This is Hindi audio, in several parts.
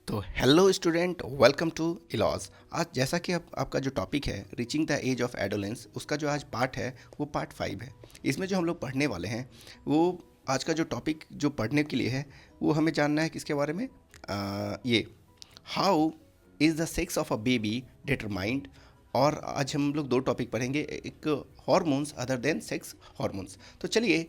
तो हेलो स्टूडेंट, वेलकम टू इलॉज। आज जैसा कि आपका जो टॉपिक है reaching the age of adolescence, उसका जो आज पार्ट है वो पार्ट 5 है। इसमें जो हम लोग पढ़ने वाले हैं वो आज का जो टॉपिक जो पढ़ने के लिए है वो हमें जानना है किसके बारे में। ये how is the sex of a baby determined. और आज हम लोग दो टॉपिक पढ़ेंगे, एक hormones other than sex hormones. तो चलिए,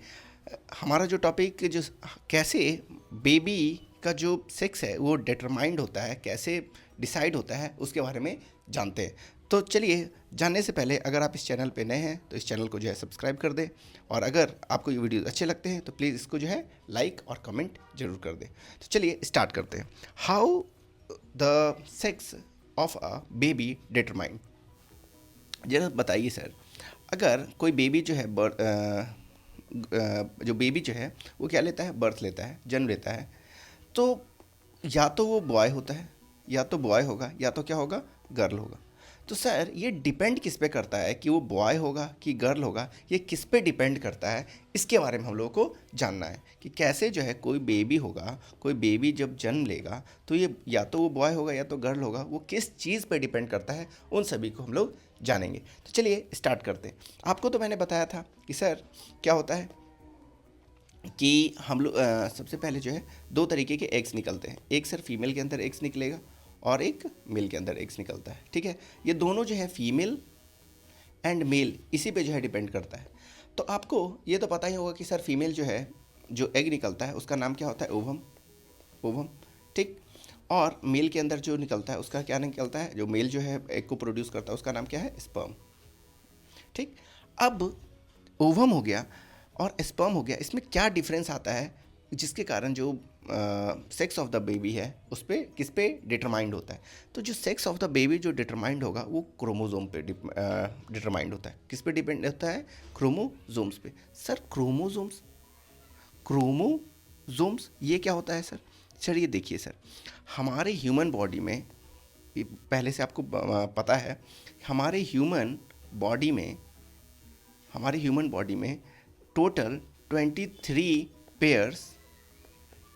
हमारा जो टॉपिक जो कैसे बेबी का जो सेक्स है वो डिटरमाइंड होता है, कैसे डिसाइड होता है, उसके बारे में जानते हैं। तो चलिए, जानने से पहले अगर आप इस चैनल पे नए हैं तो इस चैनल को जो है सब्सक्राइब कर दें, और अगर आपको ये वीडियो अच्छे लगते हैं तो प्लीज़ इसको जो है लाइक और कमेंट जरूर कर दें। तो चलिए स्टार्ट करते हैं। How the sex of a baby determined. जरा बताइए सर, अगर कोई बेबी जो है जो बेबी जो है वो क्या लेता है, बर्थ लेता है, जन्म लेता है, तो या तो वो बॉय होता है, या तो बॉय होगा, या तो क्या होगा, गर्ल होगा। तो सर ये डिपेंड किस पे करता है कि वो बॉय होगा कि गर्ल होगा, ये किस पे डिपेंड करता है, इसके बारे में हम लोगों को जानना है कि कैसे जो है कोई बेबी होगा, कोई बेबी जब जन्म लेगा तो ये या तो वो बॉय होगा या तो गर्ल होगा, वो किस चीज़ पे डिपेंड करता है, उन सभी को हम लोग जानेंगे। तो चलिए स्टार्ट करते हैं। आपको तो मैंने बताया था कि सर क्या होता है कि हम लोग सबसे पहले जो है दो तरीके के एग्स निकलते हैं। एक सर फीमेल के अंदर एग्स निकलेगा और एक मेल के अंदर एग्स निकलता है, ठीक है। ये दोनों जो है फीमेल एंड मेल, इसी पे जो है डिपेंड करता है। तो आपको ये तो पता ही होगा कि सर फीमेल जो है, जो एग निकलता है उसका नाम क्या होता है, ओवम। ओवम, ठीक। और मेल के अंदर जो निकलता है उसका क्या निकलता है, जो मेल जो है एग को प्रोड्यूस करता है उसका नाम क्या है, स्पर्म, ठीक। अब ओवम हो गया और स्पर्म हो गया, इसमें क्या डिफरेंस आता है जिसके कारण जो सेक्स ऑफ द बेबी है उस पर किस पे डिटरमाइंड होता है। तो जो सेक्स ऑफ द बेबी जो डिटरमाइंड होगा वो क्रोमोजोम पे डिटरमाइंड होता है। किस पे डिपेंड होता है, क्रोमोजोम्स पे। सर क्रोमोजोम्स, क्रोमोजोम्स ये क्या होता है सर? सर ये देखिए सर, हमारे ह्यूमन बॉडी में, ये पहले से आपको पता है, हमारे ह्यूमन बॉडी में हमारे ह्यूमन बॉडी में total 23 pairs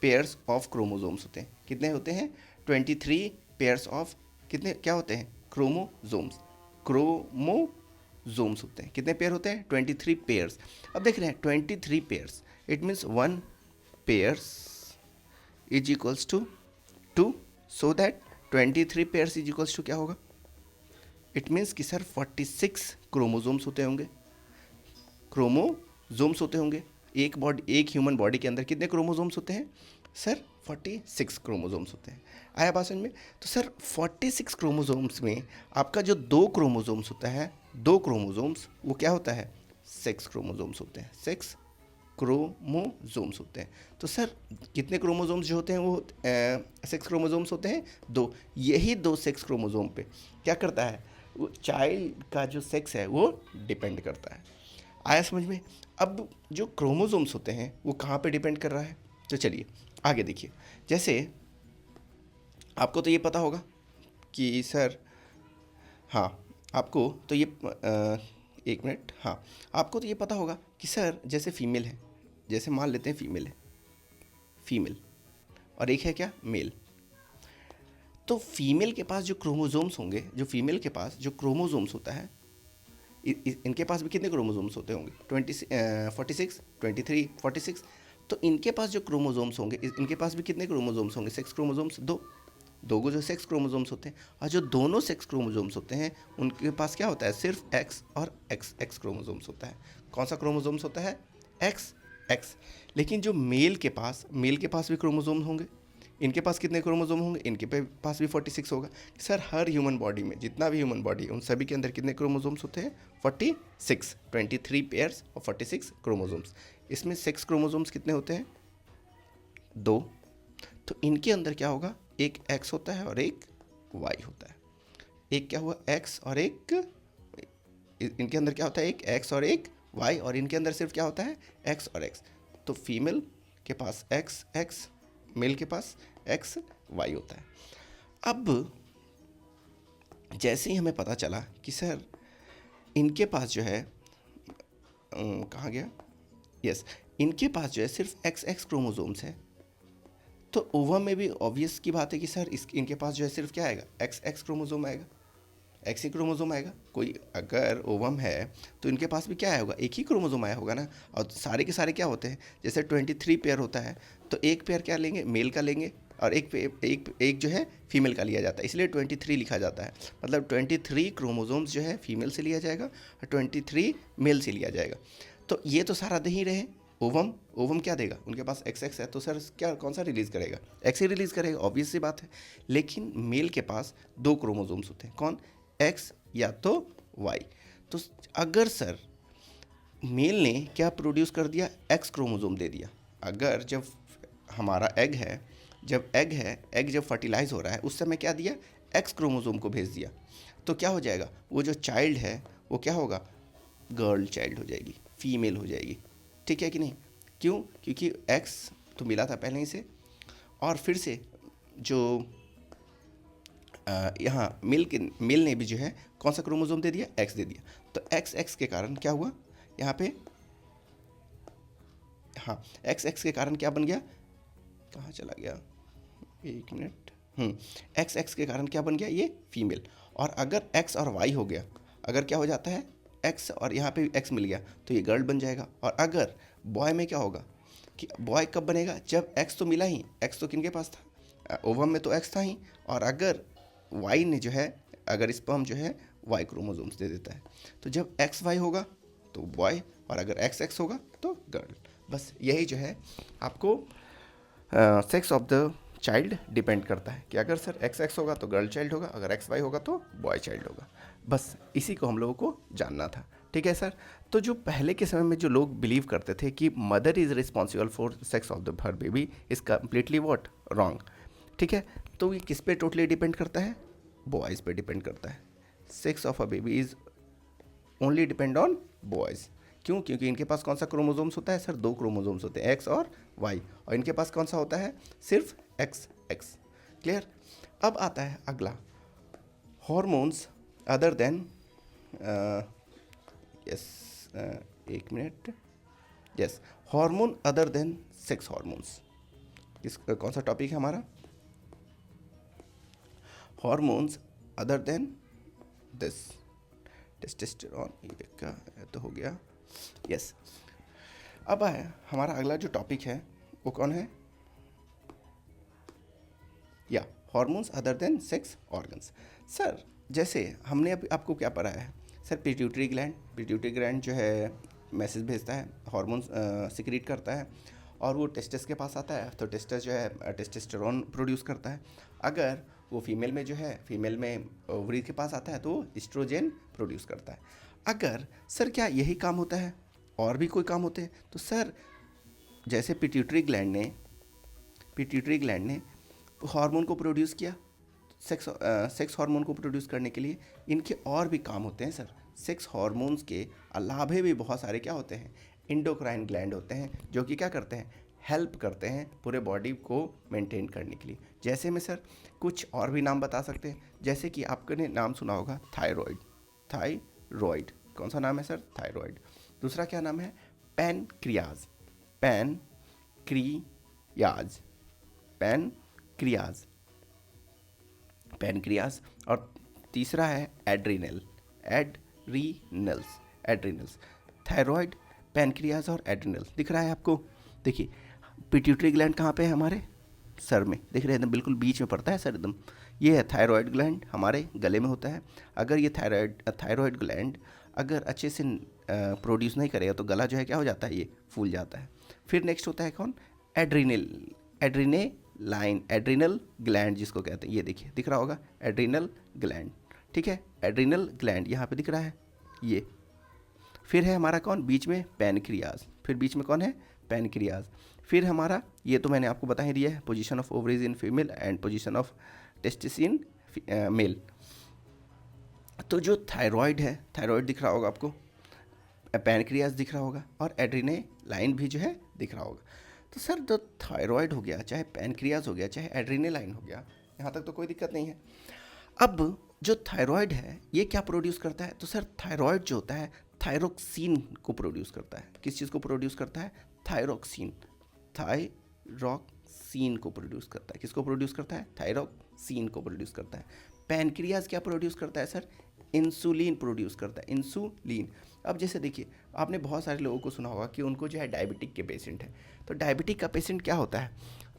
pairs of chromosomes होते हैं। कितने होते हैं, 23 पेयर्स ऑफ, कितने क्या होते हैं, क्रोमोजोम्स। क्रोमोजोम्स होते हैं, कितने पेयर होते हैं, 23 पेयर्स। अब देख रहे हैं 23 pairs, it means 1 pairs is equals to 2, so that 23 pairs is equals to क्या होगा, इट मीन्स कि सर 46 क्रोमोजोम्स होते होंगे, क्रोमोजोम्स होते होंगे। एक ह्यूमन बॉडी के अंदर कितने क्रोमोजोम्स होते हैं सर, 46 क्रोमोजोम्स होते हैं। आया बात समझ में? तो सर 46 क्रोमोजोम्स में आपका जो दो क्रोमोजोम्स होता है, दो क्रोमोजोम्स, वो क्या होता है, सेक्स क्रोमोजोम्स होते हैं, सेक्स क्रोमोजोम्स होते हैं। तो सर कितने क्रोमोजोम्स जो होते हैं वो सेक्स क्रोमोजोम्स होते हैं, दो। यही दो सेक्स क्रोमोजोम पे क्या करता है, वो चाइल्ड का जो सेक्स है वो डिपेंड करता है। आया समझ में? अब जो क्रोमोजोम्स होते हैं वो कहाँ पे डिपेंड कर रहा है, तो चलिए आगे देखिए। जैसे आपको तो ये पता होगा कि सर, हाँ, आपको तो ये एक मिनट, हाँ, आपको तो ये पता होगा कि सर जैसे फीमेल है, जैसे मान लेते हैं फीमेल है, फीमेल, और एक है क्या, मेल। तो फीमेल के पास जो क्रोमोजोम्स होंगे, जो फीमेल के पास जो क्रोमोजोम्स होता है, इनके पास भी कितने क्रोमोजोम्स होते होंगे, 46, 23, 46। तो इनके पास जो क्रोमोजोम्स होंगे, इनके पास भी कितने क्रोमोजोम्स होंगे, सेक्स क्रोमोजोम्स, दो को जो सेक्स क्रोमोजोम्स होते हैं। और जो दोनों सेक्स क्रोमोजोम्स होते हैं उनके पास क्या होता है, सिर्फ एक्स और एक्स एक्स क्रोमोजोम्स होता है। कौन सा क्रोमोजोम्स होता है, एक्स एक्स। लेकिन जो मेल के पास भी क्रोमोजोम होंगे। इनके पास कितने क्रोमोजोम होंगे, इनके पास भी 46 होगा। सर हर ह्यूमन बॉडी में जितना भी ह्यूमन बॉडी है उन सभी के अंदर कितने क्रोमोजोम्स होते हैं, 46, 23 पेयर्स और 46 क्रोमोजोम्स। इसमें सेक्स क्रोमोजोम्स कितने होते हैं, दो। तो इनके अंदर क्या होगा, एक एक्स होता है और एक वाई होता है। एक क्या हुआ, एक्स और एक, इनके अंदर क्या होता है, एक एक्स और एक वाई, और इनके अंदर सिर्फ क्या होता है, एक्स और एक्स। तो फीमेल के पास एक्स एक्स, मेल के पास एक्स वाई होता है। अब जैसे ही हमें पता चला कि सर इनके पास जो है, कहाँ गया, यस, इनके पास जो है सिर्फ एक्स एक्स क्रोमोजोम्स है, तो ओवम में भी ऑब्वियस की बात है कि सर इनके पास जो है सिर्फ क्या आएगा, एक्स एक्स क्रोमोसोम आएगा, एक्स ही क्रोमोसोम आएगा। कोई अगर ओवम है तो इनके पास भी क्या आया होगा, एक ही क्रोमोसोम आया होगा ना। और सारे के सारे क्या होते हैं, जैसे 23 पेयर होता है तो एक पेयर क्या लेंगे, मेल का लेंगे, और एक जो है फीमेल का लिया जाता है, इसलिए 23 लिखा जाता है। मतलब 23 क्रोमोसोम्स जो है फीमेल से लिया जाएगा और 23 मेल से लिया जाएगा। तो ये तो सारा दे ही रहे। ओवम ओवम क्या देगा, उनके पास एक्स एक्स है तो सर क्या कौन सा रिलीज़ करेगा, एक्स ही रिलीज़ करेगा, ऑब्वियस सी बात है। लेकिन मेल के पास 2 क्रोमोसोम्स होते हैं, कौन, एक्स या तो वाई। तो अगर सर मेल ने क्या प्रोड्यूस कर दिया, एक्स क्रोमोसोम दे दिया। अगर जब हमारा एग है, एग जब फर्टिलाइज हो रहा है उस समय क्या दिया, एक्स क्रोमोसोम को भेज दिया, तो क्या हो जाएगा, वो जो चाइल्ड है वो क्या होगा, गर्ल चाइल्ड हो जाएगी, फीमेल हो जाएगी। ठीक है कि नहीं, क्यों, क्योंकि एक्स तो मिला था पहले ही से, और फिर से जो यहाँ मेल ने भी जो है कौन सा क्रोमोसोम दे दिया, एक्स दे दिया। तो एक्स एक्स के कारण क्या हुआ यहाँ पे, हाँ एक्स एक्स के कारण क्या बन गया, कहाँ चला गया, एक मिनट, एक्स एक्स के कारण क्या बन गया, ये फीमेल। और अगर एक्स और वाई हो गया, अगर क्या हो जाता है, एक्स और यहाँ पे एक्स मिल गया तो ये गर्ल बन जाएगा। और अगर बॉय में क्या होगा कि बॉय कब बनेगा, जब एक्स तो मिला ही, एक्स तो किनके पास था, ओवम में तो एक्स था ही, और अगर वाई ने जो है, अगर स्पर्म जो है वाई क्रोमोसोम्स दे देता है, तो जब एक्स वाई होगा तो बॉय, और अगर एक्स एक्स होगा तो गर्ल। बस यही जो है आपको sex of the child depend करता है कि अगर सर एक्स एक्स होगा तो गर्ल चाइल्ड होगा, अगर एक्स वाई होगा तो बॉय चाइल्ड होगा। बस इसी को हम लोगों को जानना था। ठीक है सर। तो जो पहले के समय में जो लोग बिलीव करते थे कि mother is responsible for sex of the her baby is completely what wrong. ठीक है, तो ये किस पे टोटली डिपेंड करता है, बॉयज़ पे डिपेंड करता है। Sex of a baby is only depend on boys. क्यों, क्योंकि इनके पास कौन सा क्रोमोसोम्स होता है सर, 2 क्रोमोसोम्स होते हैं, एक्स और वाई, और इनके पास कौन सा होता है, सिर्फ एक्स एक्स। क्लियर। अब आता है अगला, हॉर्मोन्स अदर देन, यस एक minute, yes, hormone other than sex hormones. किस कौन सा टॉपिक है हमारा, hormones other then this, testosterone, ये का तो हो गया, यस। अब है हमारा अगला जो टॉपिक है वो कौन है, या hormones other than sex organs. Sir जैसे हमने अभी आपको क्या पढ़ा है सर, पिट्यूटरी ग्लैंड जो है मैसेज भेजता है, हार्मोन्स सिक्रीट करता है, और वो टेस्टिस के पास आता है, तो टेस्टिस जो है टेस्टोस्टेरोन प्रोड्यूस करता है। अगर वो फीमेल में जो है, फीमेल में ओवरी के पास आता है तो एस्ट्रोजन प्रोड्यूस करता है। अगर सर क्या यही काम होता है, और भी कोई काम होते हैं, तो सर जैसे पिट्यूटरी ग्लैंड ने हार्मोन को प्रोड्यूस किया, सेक्स हार्मोन को प्रोड्यूस करने के लिए इनके और भी काम होते हैं सर। सेक्स हार्मोन्स के अलावे भी बहुत सारे क्या होते हैं, एंडोक्राइन ग्लैंड होते हैं, जो कि क्या करते हैं, हेल्प करते हैं पूरे बॉडी को मेंटेन करने के लिए। जैसे में सर कुछ और भी नाम बता सकते हैं, जैसे कि आपने नाम सुना होगा थायराइड, कौन सा नाम है सर, थायराइड। दूसरा क्या नाम है, पैनक्रियाज, पैनक्रियाज। और तीसरा है एड्रीनल्स। थायराइड, पैनक्रियाज और एड्रीनल दिख रहा है आपको। देखिए पिट्यूटरी ग्लैंड कहाँ पे है, हमारे सर में दिख रहे हैं, एकदम बिल्कुल बीच में पड़ता है सर एकदम। ये है थायराइड ग्लैंड, हमारे गले में होता है। अगर ये थायराइड ग्लैंड अगर अच्छे से प्रोड्यूस नहीं करेगा तो गला जो है क्या हो जाता है, ये फूल जाता है। फिर नेक्स्ट होता है कौन, एड्रिनल ग्लैंड जिसको कहते हैं, ये देखिए दिख रहा होगा एड्रिनल ग्लैंड। ठीक है, एड्रिनल ग्लैंड यहाँ पे दिख रहा है ये। फिर है हमारा कौन, बीच में पैनक्रियाज, फिर बीच में कौन है, पैनक्रियाज। फिर हमारा ये तो मैंने आपको बता ही दिया है, position of ovaries in female and position of testis in male. तो जो थायराइड है, थायराइड दिख रहा होगा आपको, पैनक्रियाज दिख रहा होगा, और एड्रीनालाइन भी जो है दिख रहा होगा। तो सर जो थायराइड हो गया, चाहे पैनक्रियाज हो गया, चाहे एड्रीनालाइन हो गया, यहाँ तक तो कोई दिक्कत नहीं है। अब जो थायराइड है ये क्या प्रोड्यूस करता है, तो सर थायराइड जो होता है थायरोक्सिन को प्रोड्यूस करता है। किस चीज़ को प्रोड्यूस करता है, थायरोक्सिन। थायरोक्सिन को प्रोड्यूस करता है। किसको प्रोड्यूस करता है? थायरोक्सिन को प्रोड्यूस करता है। पैनक्रियाज क्या प्रोड्यूस करता है सर? इंसुलिन प्रोड्यूस करता है, इंसुलिन। अब जैसे देखिए, आपने बहुत सारे लोगों को सुना होगा कि उनको जो है डायबिटिक के पेशेंट है, तो डायबिटिक का पेशेंट क्या होता है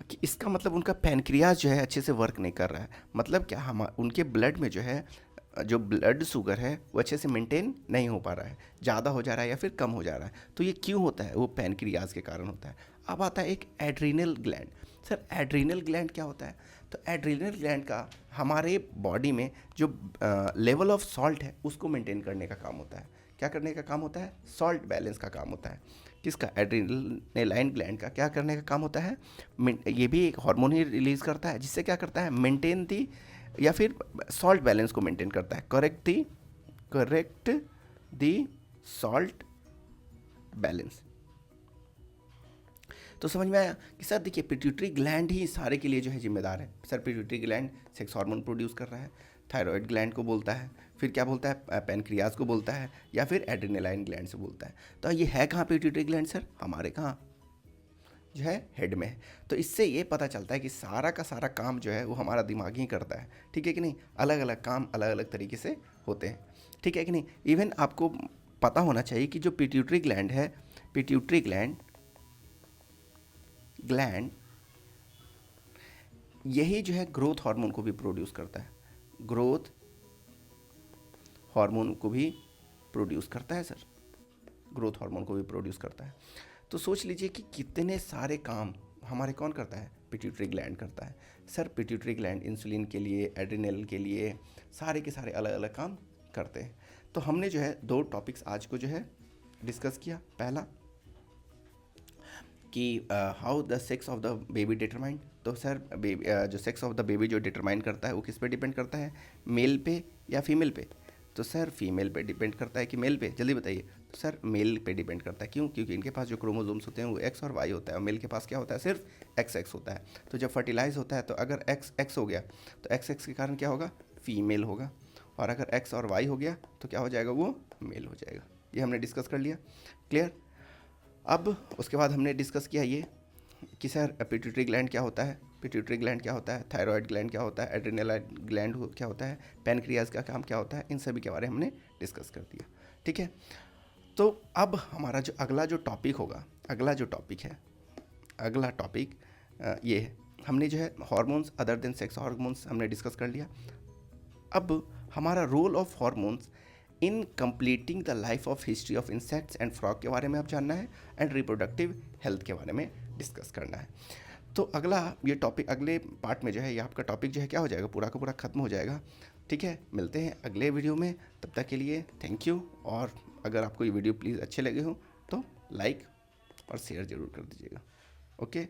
कि इसका मतलब उनका पैनक्रियाज जो है अच्छे से वर्क नहीं कर रहा है। मतलब क्या, हम उनके ब्लड में जो है जो ब्लड शुगर है वो अच्छे से मेंटेन नहीं हो पा रहा है, ज़्यादा हो जा रहा है या फिर कम हो जा रहा है। तो ये क्यों होता है? वो पैनक्रियाज के कारण होता है। अब आता है एक adrenal gland. Sir adrenal gland क्या होता है? तो एड्रीनल ग्लैंड का हमारे बॉडी में जो लेवल ऑफ सॉल्ट है उसको मेंटेन करने का काम होता है। क्या करने का काम होता है? सॉल्ट बैलेंस का काम होता है। किसका? एड्रीनलाइन ग्लैंड का क्या करने का काम होता है? ये भी एक हार्मोन ही रिलीज करता है, जिससे क्या करता है? मेंटेन दी या फिर सॉल्ट बैलेंस को मेंटेन करता है। करेक्ट दी सॉल्ट बैलेंस। तो समझ में आया कि सर देखिए, पिट्यूटरी ग्लैंड ही सारे के लिए जो है जिम्मेदार है। Sir pituitary gland sex hormone produce कर रहा है, थायराइड ग्लैंड को बोलता है, फिर क्या बोलता है? पैनक्रियाज को बोलता है, या फिर एड्रेनालाइन ग्लैंड से बोलता है। तो ये है कहाँ पिट्यूटरी ग्लैंड सर? हमारे कहाँ जो है हेड में है। तो इससे ये पता चलता है कि सारा का सारा काम जो है वो हमारा दिमाग ही करता है। ठीक है कि नहीं? अलग अलग काम अलग अलग तरीके से होते हैं। ठीक है कि नहीं? इवन आपको पता होना चाहिए कि जो पिट्यूटरी ग्लैंड है, पिट्यूटरी ग्लैंड यही जो है ग्रोथ हार्मोन को भी प्रोड्यूस करता है। ग्रोथ हार्मोन को भी प्रोड्यूस करता है सर, ग्रोथ हार्मोन को भी प्रोड्यूस करता है। तो सोच लीजिए कि कितने सारे काम हमारे कौन करता है? पिट्यूटरी ग्लैंड करता है। सर पिट्यूटरी ग्लैंड इंसुलिन के लिए, एड्रिनल के लिए, सारे के सारे अलग अलग काम करते हैं। तो हमने जो है 2 टॉपिक्स आज को जो है डिस्कस किया। पहला कि how the sex of the baby determined. तो सर बेबी जो सेक्स ऑफ द बेबी जो डिटरमाइन करता है वो किस पे डिपेंड करता है? मेल पे या फीमेल पे? तो सर फीमेल पे डिपेंड करता है कि मेल पे? जल्दी बताइए। तो सर मेल पे डिपेंड करता है। क्यों? क्योंकि इनके पास जो क्रोमोसोम्स होते हैं वो एक्स और वाई होता है, और मेल के पास क्या होता है? सिर्फ एक्स एक्स होता है। तो जब फर्टिलाइज होता है तो अगर एक्स एक्स हो गया तो एक्स एक्स के कारण क्या होगा? फीमेल होगा। और अगर एक्स और वाई हो गया तो क्या हो जाएगा? वो मेल हो जाएगा। ये हमने डिस्कस कर लिया। क्लियर? अब उसके बाद हमने डिस्कस किया ये कि सर पिट्यूटरी ग्लैंड क्या होता है, पिट्यूटरी ग्लैंड क्या होता है, थायराइड ग्लैंड क्या होता है, एड्रेनालाइन ग्लैंड क्या होता है, पैनक्रियाज का काम क्या होता है, इन सभी के बारे में हमने डिस्कस कर दिया। ठीक है? तो अब हमारा जो अगला जो टॉपिक होगा, अगला जो टॉपिक है, अगला टॉपिक ये है। हमने जो है hormones other than sex hormones हमने डिस्कस कर लिया। अब हमारा role of hormones in completing the life of history of insects and frog के बारे में आप जानना है, एंड रिप्रोडक्टिव हेल्थ के बारे में डिस्कस करना है। तो अगला ये टॉपिक, अगले पार्ट में जो है ये आपका टॉपिक जो है क्या हो जाएगा? पूरा का पूरा खत्म हो जाएगा। ठीक है? मिलते हैं अगले वीडियो में। तब तक के लिए थैंक यू। और अगर आपको ये वीडियो प्लीज़ अच्छे लगे हो तो लाइक और शेयर ज़रूर कर दीजिएगा। ओके।